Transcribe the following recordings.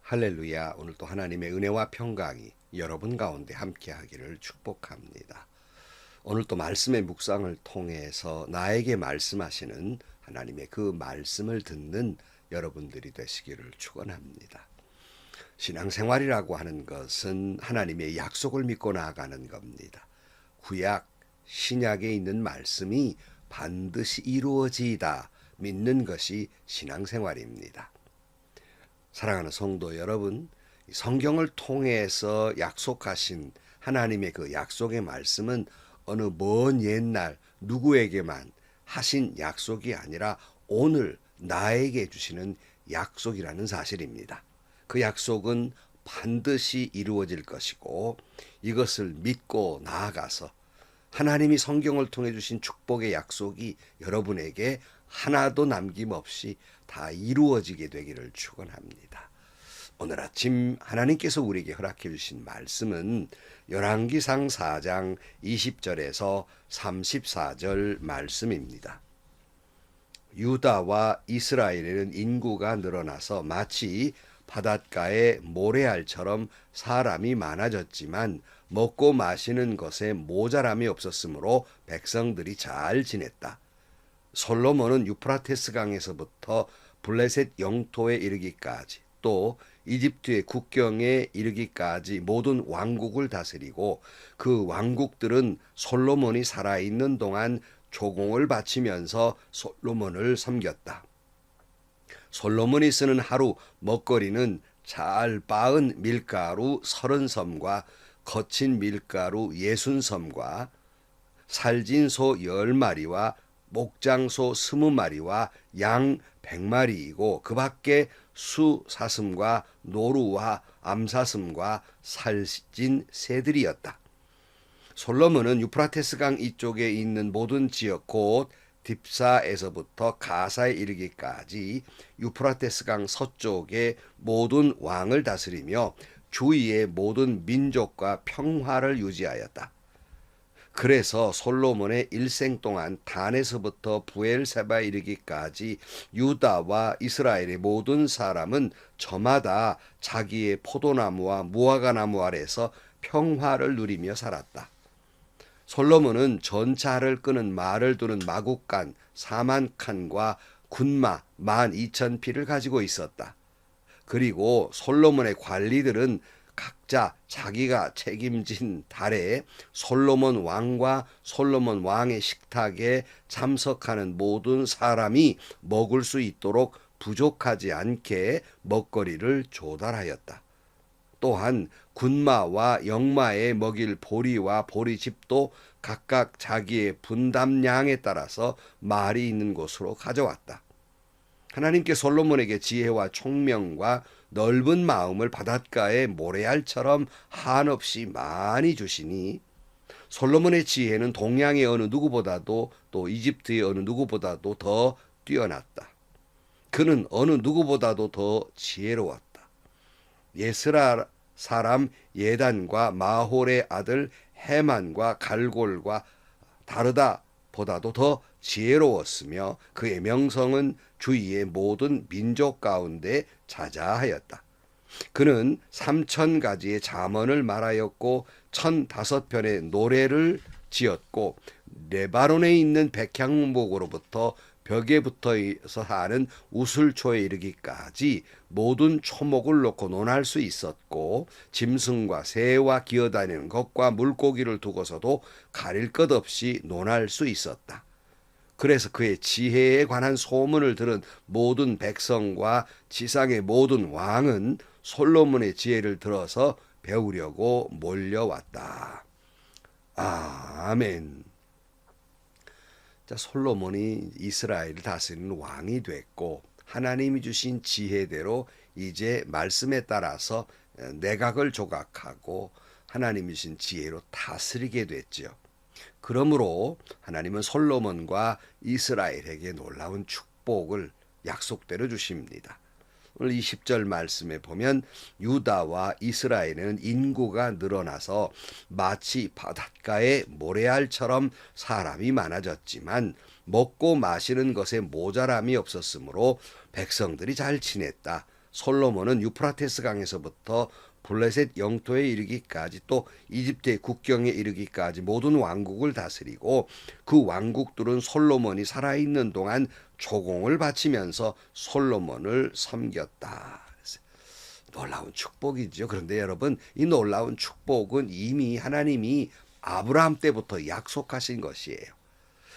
할렐루야. 오늘도 하나님의 은혜와 평강이 여러분 가운데 함께하기를 축복합니다. 오늘도 말씀의 묵상을 통해서 나에게 말씀하시는 하나님의 그 말씀을 듣는 여러분들이 되시기를 축원합니다. 신앙생활이라고 하는 것은 하나님의 약속을 믿고 나아가는 겁니다. 구약, 신약에 있는 말씀이 반드시 이루어지이다 믿는 것이 신앙생활입니다. 사랑하는 성도 여러분, 성경을 통해서 약속하신 하나님의 그 약속의 말씀은 어느 먼 옛날 누구에게만 하신 약속이 아니라 오늘 나에게 주시는 약속이라는 사실입니다. 그 약속은 반드시 이루어질 것이고 이것을 믿고 나아가서 하나님이 성경을 통해 주신 축복의 약속이 여러분에게 하나도 남김없이 다 이루어지게 되기를 축원합니다. 오늘 아침 하나님께서 우리에게 허락해 주신 말씀은 열왕기상 4장 20절에서 34절 말씀입니다. 유다와 이스라엘에는 인구가 늘어나서 마치 바닷가의 모래알처럼 사람이 많아졌지만 먹고 마시는 것에 모자람이 없었으므로 백성들이 잘 지냈다. 솔로몬은 유프라테스 강에서부터 블레셋 영토에 이르기까지 또 이집트의 국경에 이르기까지 모든 왕국을 다스리고 그 왕국들은 솔로몬이 살아있는 동안 조공을 바치면서 솔로몬을 섬겼다. 솔로몬이 쓰는 하루 먹거리는 잘 빻은 밀가루 30섬과 거친 밀가루 60섬과 살진 소 10마리와 목장소 20마리와 양 100마리이고 그 밖에 수사슴과 노루와 암사슴과 살찐 새들이었다. 솔로몬은 유프라테스 강 이쪽에 있는 모든 지역 곧 딥사에서부터 가사에 이르기까지 유프라테스 강 서쪽의 모든 왕을 다스리며 주위의 모든 민족과 평화를 유지하였다. 그래서 솔로몬의 일생 동안 단에서부터 부엘세바에 이르기까지 유다와 이스라엘의 모든 사람은 저마다 자기의 포도나무와 무화과나무 아래서 평화를 누리며 살았다. 솔로몬은 전차를 끄는 말을 두는 마국간 4만 칸과 군마 12,000匹를 가지고 있었다. 그리고 솔로몬의 관리들은 각자 자기가 책임진 달에 솔로몬 왕과 솔로몬 왕의 식탁에 참석하는 모든 사람이 먹을 수 있도록 부족하지 않게 먹거리를 조달하였다. 또한 군마와 영마에 먹일 보리와 보리집도 각각 자기의 분담량에 따라서 말이 있는 곳으로 가져왔다. 하나님께 솔로몬에게 지혜와 총명과 넓은 마음을 바닷가의 모래알처럼 한없이 많이 주시니 솔로몬의 지혜는 동양의 어느 누구보다도 또 이집트의 어느 누구보다도 더 뛰어났다. 그는 어느 누구보다도 더 지혜로웠다. 예스라 사람 예단과 마홀의 아들 헤만과 갈골과 다르다 보다도 더 지혜로웠으며 그의 명성은 주위의 모든 민족 가운데 자자하였다. 그는 3,000가지의 잠언을 말하였고 1,005편의 노래를 지었고 레바논에 있는 백향목으로부터 벽에 붙어서 하는 우슬초에 이르기까지 모든 초목을 놓고 논할 수 있었고 짐승과 새와 기어다니는 것과 물고기를 두고서도 가릴 것 없이 논할 수 있었다. 그래서 그의 지혜에 관한 소문을 들은 모든 백성과 지상의 모든 왕은 솔로몬의 지혜를 들어서 배우려고 몰려왔다. 아멘. 자, 솔로몬이 이스라엘을 다스리는 왕이 됐고 하나님이 주신 지혜대로 이제 말씀에 따라서 내각을 조각하고 하나님이 주신 지혜로 다스리게 됐죠. 그러므로 하나님은 솔로몬과 이스라엘에게 놀라운 축복을 약속대로 주십니다. 오늘 20절 말씀에 보면 유다와 이스라엘은 인구가 늘어나서 마치 바닷가의 모래알처럼 사람이 많아졌지만 먹고 마시는 것에 모자람이 없었으므로 백성들이 잘 지냈다. 솔로몬은 유프라테스 강에서부터 블레셋 영토에 이르기까지 또 이집트의 국경에 이르기까지 모든 왕국을 다스리고 그 왕국들은 솔로몬이 살아있는 동안 조공을 바치면서 솔로몬을 섬겼다. 놀라운 축복이죠. 그런데 여러분, 이 놀라운 축복은 이미 하나님이 아브라함 때부터 약속하신 것이에요.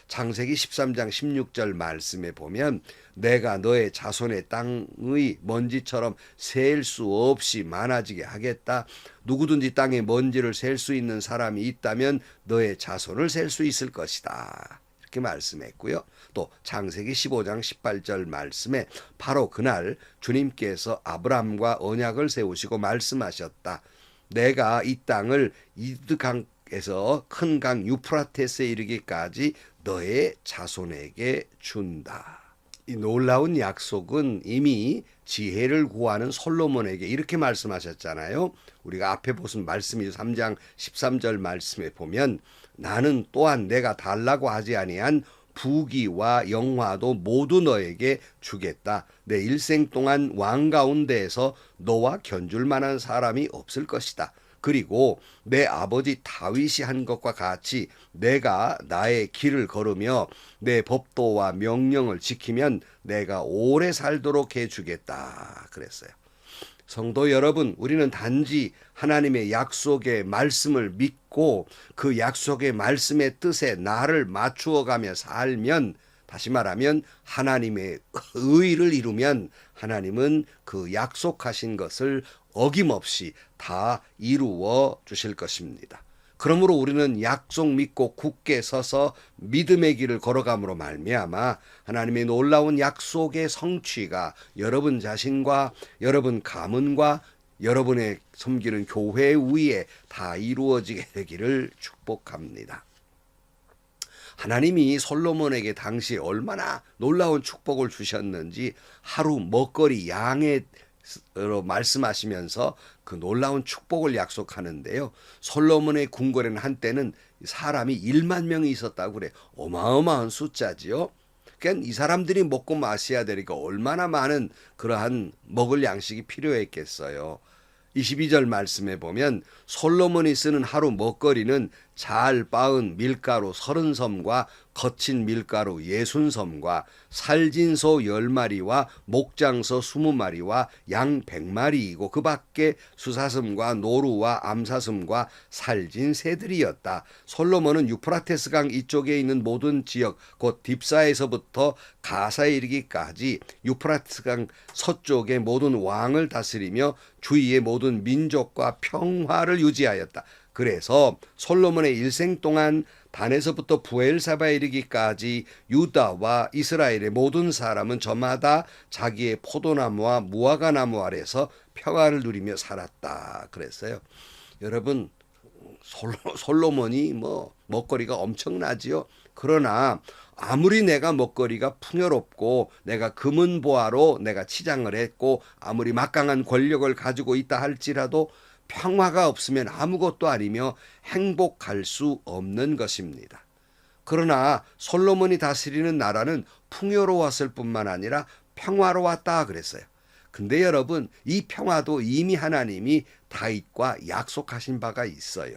창세기 13장 16절 말씀에 보면 내가 너의 자손의 땅의 먼지처럼 셀 수 없이 많아지게 하겠다. 누구든지 땅의 먼지를 셀 수 있는 사람이 있다면 너의 자손을 셀 수 있을 것이다. 이렇게 말씀했고요. 또 창세기 15장 18절 말씀에 바로 그날 주님께서 아브라함과 언약을 세우시고 말씀하셨다. 내가 이 땅을 이드강에서 큰 강 유프라테스에 이르기까지 너의 자손에게 준다. 이 놀라운 약속은 이미 지혜를 구하는 솔로몬에게 이렇게 말씀하셨잖아요. 우리가 앞에 보신 말씀이 3장 13절 말씀에 보면 나는 또한 내가 달라고 하지 아니한 부귀와 영화도 모두 너에게 주겠다. 내 일생 동안 왕 가운데에서 너와 견줄 만한 사람이 없을 것이다. 그리고 내 아버지 다윗이 한 것과 같이 내가 나의 길을 걸으며 내 법도와 명령을 지키면 내가 오래 살도록 해주겠다. 그랬어요. 성도 여러분, 우리는 단지 하나님의 약속의 말씀을 믿고 그 약속의 말씀의 뜻에 나를 맞추어 가며 살면, 다시 말하면 하나님의 의를 이루면 하나님은 그 약속하신 것을 어김없이 다 이루어 주실 것입니다. 그러므로 우리는 약속 믿고 굳게 서서 믿음의 길을 걸어감으로 말미암아 하나님의 놀라운 약속의 성취가 여러분 자신과 여러분 가문과 여러분의 섬기는 교회 위에 다 이루어지게 되기를 축복합니다. 하나님이 솔로몬에게 당시 얼마나 놀라운 축복을 주셨는지 하루 먹거리 양에 말씀하시면서 그 놀라운 축복을 약속하는데요. 솔로몬의 궁궐에는 한때는 사람이 1만 명이 있었다고 그래. 어마어마한 숫자지요. 그러니까 이 사람들이 먹고 마셔야 되니까 얼마나 많은 그러한 먹을 양식이 필요했겠어요. 22절 말씀에 보면 솔로몬이 쓰는 하루 먹거리는 잘 빻은 밀가루 30섬과 거친 밀가루 60섬과 살진 소 10마리와 목장소 20마리와 양 100마리이고 그 밖에 수사슴과 노루와 암사슴과 살진 새들이었다. 솔로몬은 유프라테스 강 이쪽에 있는 모든 지역 곧 딥사에서부터 가사에 이르기까지 유프라테스 강 서쪽의 모든 왕을 다스리며 주위의 모든 민족과 평화를 유지하였다. 그래서 솔로몬의 일생 동안 단에서부터 부엘사바에 이르기까지 유다와 이스라엘의 모든 사람은 저마다 자기의 포도나무와 무화과나무 아래서 평화를 누리며 살았다. 그랬어요. 여러분, 솔로몬이 먹거리가 엄청나지요. 그러나 아무리 내가 먹거리가 풍요롭고 내가 금은보화로 내가 치장을 했고 아무리 막강한 권력을 가지고 있다 할지라도 평화가 없으면 아무것도 아니며 행복할 수 없는 것입니다. 그러나 솔로몬이 다스리는 나라는 풍요로웠을 뿐만 아니라 평화로웠다 그랬어요. 근데 여러분, 이 평화도 이미 하나님이 다윗과 약속하신 바가 있어요.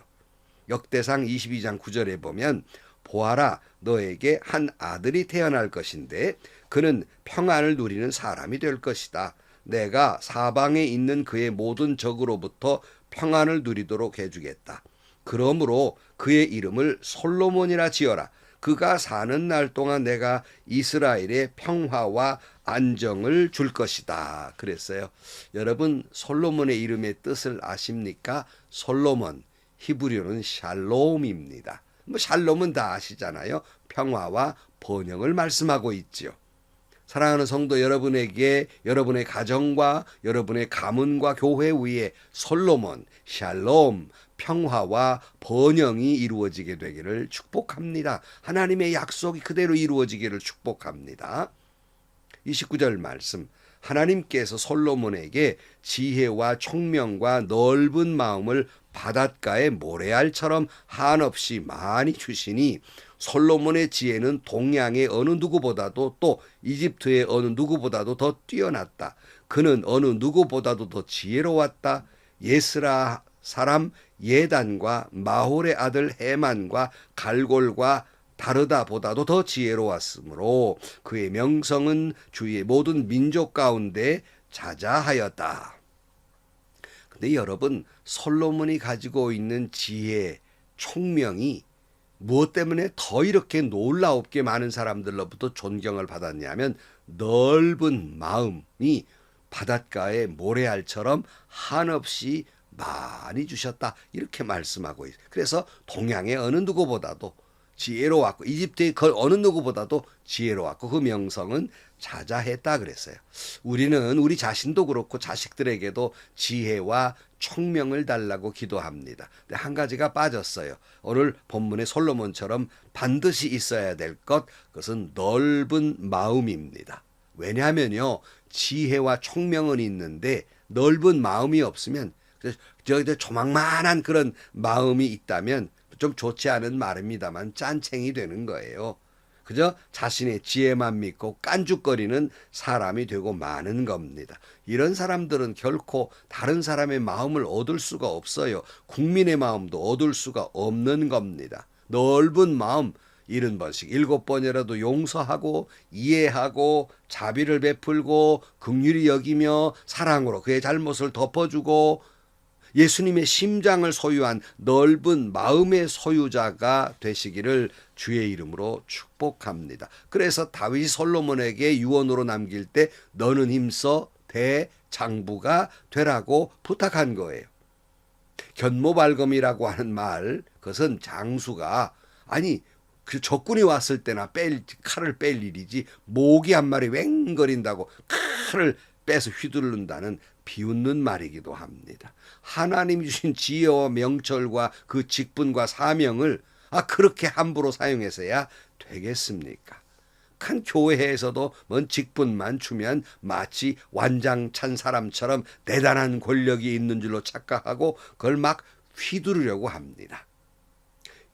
역대상 22장 9절에 보면 보아라, 너에게 한 아들이 태어날 것인데 그는 평안을 누리는 사람이 될 것이다. 내가 사방에 있는 그의 모든 적으로부터 평안을 누리도록 해주겠다. 그러므로 그의 이름을 솔로몬이라 지어라. 그가 사는 날 동안 내가 이스라엘에 평화와 안정을 줄 것이다. 그랬어요. 여러분, 솔로몬의 이름의 뜻을 아십니까? 솔로몬, 히브리어는 샬롬입니다. 샬롬은 다 아시잖아요. 평화와 번영을 말씀하고 있지요. 사랑하는 성도 여러분에게 여러분의 가정과 여러분의 가문과 교회 위에 솔로몬, 샬롬, 평화와 번영이 이루어지게 되기를 축복합니다. 하나님의 약속이 그대로 이루어지기를 축복합니다. 29절 말씀, 하나님께서 솔로몬에게 지혜와 총명과 넓은 마음을 바닷가의 모래알처럼 한없이 많이 주시니 솔로몬의 지혜는 동양의 어느 누구보다도 또 이집트의 어느 누구보다도 더 뛰어났다. 그는 어느 누구보다도 더 지혜로웠다. 예스라 사람 예단과 마홀의 아들 헤만과 갈골과 다르다보다도 더 지혜로웠으므로 그의 명성은 주위의 모든 민족 가운데 자자하였다. 근데 여러분, 솔로몬이 가지고 있는 지혜, 총명이 무엇 때문에 더 이렇게 놀라웁게 많은 사람들로부터 존경을 받았냐면 넓은 마음이 바닷가의 모래알처럼 한없이 많이 주셨다, 이렇게 말씀하고 있어요. 그래서 동양의 어느 누구보다도 지혜로웠고 이집트의 그 어느 누구보다도 지혜로웠고 그 명성은 자자했다 그랬어요. 우리는 우리 자신도 그렇고 자식들에게도 지혜와 총명을 달라고 기도합니다. 근데 한 가지가 빠졌어요. 오늘 본문의 솔로몬처럼 반드시 있어야 될 것, 그것은 넓은 마음입니다. 왜냐하면요, 지혜와 총명은 있는데 넓은 마음이 없으면, 저 조망만한 그런 마음이 있다면 좀 좋지 않은 말입니다만 짠챙이 되는 거예요. 그저 자신의 지혜만 믿고 깐죽거리는 사람이 되고 마는 겁니다. 이런 사람들은 결코 다른 사람의 마음을 얻을 수가 없어요. 국민의 마음도 얻을 수가 없는 겁니다. 넓은 마음, 70번씩 7번이라도 용서하고 이해하고 자비를 베풀고 긍휼히 여기며 사랑으로 그의 잘못을 덮어주고 예수님의 심장을 소유한 넓은 마음의 소유자가 되시기를 주의 이름으로 축복합니다. 그래서 다윗이 솔로몬에게 유언으로 남길 때 너는 힘써 대장부가 되라고 부탁한 거예요. 견모발검이라고 하는 말, 그것은 장수가, 아니 그 적군이 왔을 때나 칼을 뺄 일이지 모기 한 마리 왱거린다고 칼을 빼서 휘두른다는 비웃는 말이기도 합니다. 하나님이 주신 지혜와 명철과 그 직분과 사명을 그렇게 함부로 사용해서야 되겠습니까? 큰 교회에서도 뭔 직분만 주면 마치 완장찬 사람처럼 대단한 권력이 있는 줄로 착각하고 그걸 막 휘두르려고 합니다.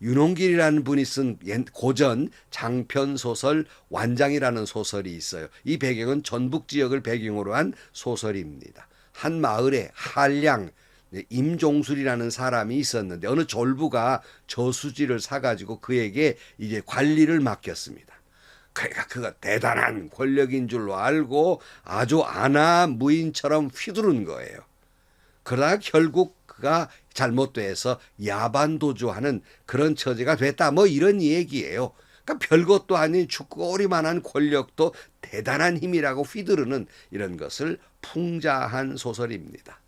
윤홍길이라는 분이 쓴 고전 장편 소설 완장이라는 소설이 있어요. 이 배경은 전북 지역을 배경으로 한 소설입니다. 한 마을에 한량 임종술이라는 사람이 있었는데 어느 졸부가 저수지를 사가지고 그에게 이제 관리를 맡겼습니다. 그러니까 그가 대단한 권력인 줄로 알고 아주 아나무인처럼 휘두른 거예요. 그러다 결국 그가 잘못돼서 야반도주하는 그런 처지가 됐다, 뭐 이런 얘기예요. 그러니까 별것도 아닌 죽거리만한 권력도 대단한 힘이라고 휘두르는 이런 것을 풍자한 소설입니다.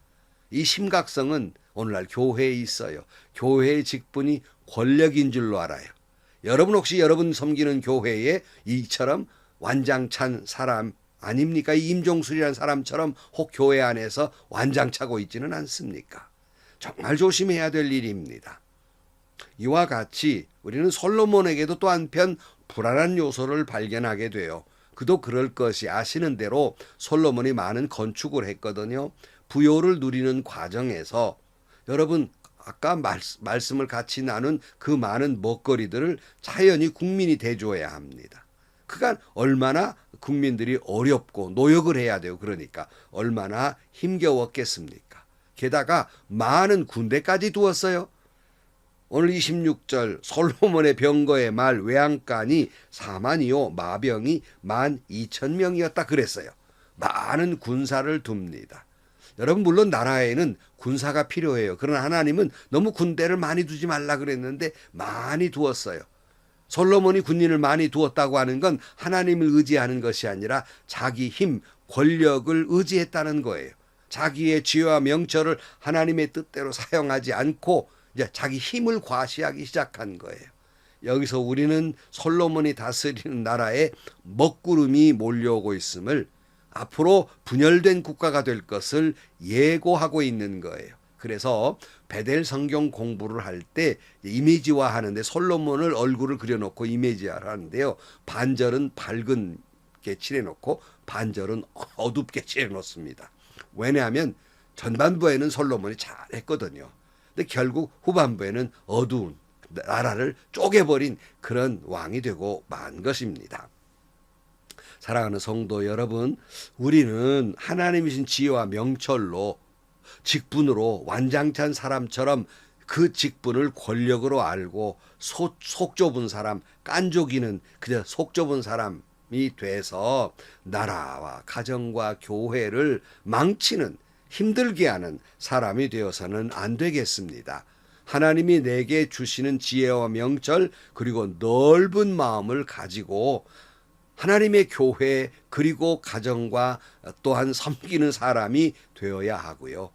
이 심각성은 오늘날 교회에 있어요. 교회의 직분이 권력인 줄로 알아요. 여러분 혹시 여러분 섬기는 교회에 이처럼 완장찬 사람 아닙니까? 이 임종술이라는 사람처럼 혹 교회 안에서 완장차고 있지는 않습니까? 정말 조심해야 될 일입니다. 이와 같이 우리는 솔로몬에게도 또 한편 불안한 요소를 발견하게 돼요. 그도 그럴 것이 아시는 대로 솔로몬이 많은 건축을 했거든요. 부요를 누리는 과정에서 여러분 아까 말씀을 같이 나눈 그 많은 먹거리들을 자연히 국민이 대줘야 합니다. 그간 얼마나 국민들이 어렵고 노역을 해야 돼요. 그러니까 얼마나 힘겨웠겠습니까? 게다가 많은 군대까지 두었어요. 오늘 26절 솔로몬의 병거의 말 외양간이 4만이요 마병이 12,000명이었다 그랬어요. 많은 군사를 둡니다. 여러분 물론 나라에는 군사가 필요해요. 그러나 하나님은 너무 군대를 많이 두지 말라 그랬는데 많이 두었어요. 솔로몬이 군인을 많이 두었다고 하는 건 하나님을 의지하는 것이 아니라 자기 힘, 권력을 의지했다는 거예요. 자기의 지혜와 명철을 하나님의 뜻대로 사용하지 않고 이제 자기 힘을 과시하기 시작한 거예요. 여기서 우리는 솔로몬이 다스리는 나라에 먹구름이 몰려오고 있음을, 앞으로 분열된 국가가 될 것을 예고하고 있는 거예요. 그래서 베델 성경 공부를 할 때 이미지화 하는데 솔로몬을 얼굴을 그려놓고 이미지화를 하는데요. 반절은 밝게 칠해놓고 반절은 어둡게 칠해놓습니다. 왜냐하면 전반부에는 솔로몬이 잘했거든요. 근데 결국 후반부에는 어두운 나라를 쪼개버린 그런 왕이 되고 만 것입니다. 사랑하는 성도 여러분, 우리는 하나님이신 지혜와 명철로 직분으로 완장찬 사람처럼 그 직분을 권력으로 알고 속 좁은 사람, 깐족이는 그저 속 좁은 사람이 돼서 나라와 가정과 교회를 망치는, 힘들게 하는 사람이 되어서는 안 되겠습니다. 하나님이 내게 주시는 지혜와 명철 그리고 넓은 마음을 가지고 하나님의 교회 그리고 가정과 또한 섬기는 사람이 되어야 하고요.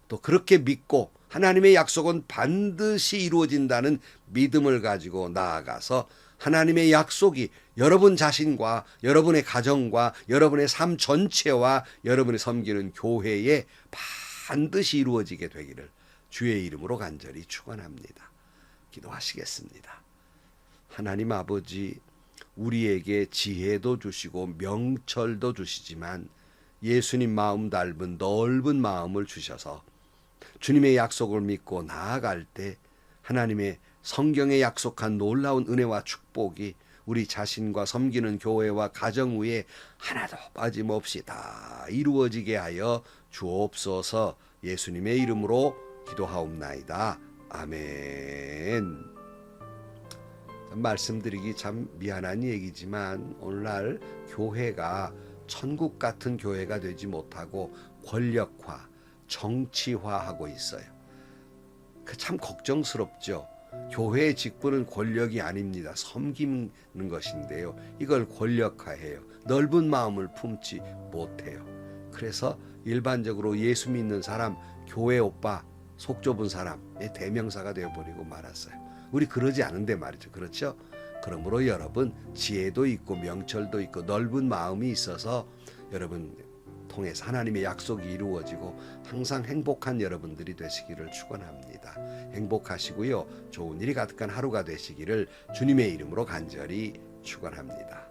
또 그렇게 믿고 하나님의 약속은 반드시 이루어진다는 믿음을 가지고 나아가서 하나님의 약속이 여러분 자신과 여러분의 가정과 여러분의 삶 전체와 여러분의 섬기는 교회에 반드시 이루어지게 되기를 주의 이름으로 간절히 축원합니다. 기도하시겠습니다. 하나님 아버지, 우리에게 지혜도 주시고 명철도 주시지만 예수님 마음 닮은 넓은 마음을 주셔서 주님의 약속을 믿고 나아갈 때 하나님의 성경에 약속한 놀라운 은혜와 축복이 우리 자신과 섬기는 교회와 가정 위에 하나도 빠짐없이 다 이루어지게 하여 주옵소서. 예수님의 이름으로 기도하옵나이다. 아멘. 말씀드리기 참 미안한 얘기지만 오늘날 교회가 천국 같은 교회가 되지 못하고 권력화, 정치화하고 있어요. 그 참 걱정스럽죠. 교회의 직분은 권력이 아닙니다. 섬기는 것인데요. 이걸 권력화해요. 넓은 마음을 품지 못해요. 그래서 일반적으로 예수 믿는 사람, 교회 오빠, 속 좁은 사람의 대명사가 되어버리고 말았어요. 우리 그러지 않은데 말이죠. 그렇죠? 그러므로 여러분 지혜도 있고 명철도 있고 넓은 마음이 있어서 여러분 통해서 하나님의 약속이 이루어지고 항상 행복한 여러분들이 되시기를 축원합니다. 행복하시고요. 좋은 일이 가득한 하루가 되시기를 주님의 이름으로 간절히 축원합니다.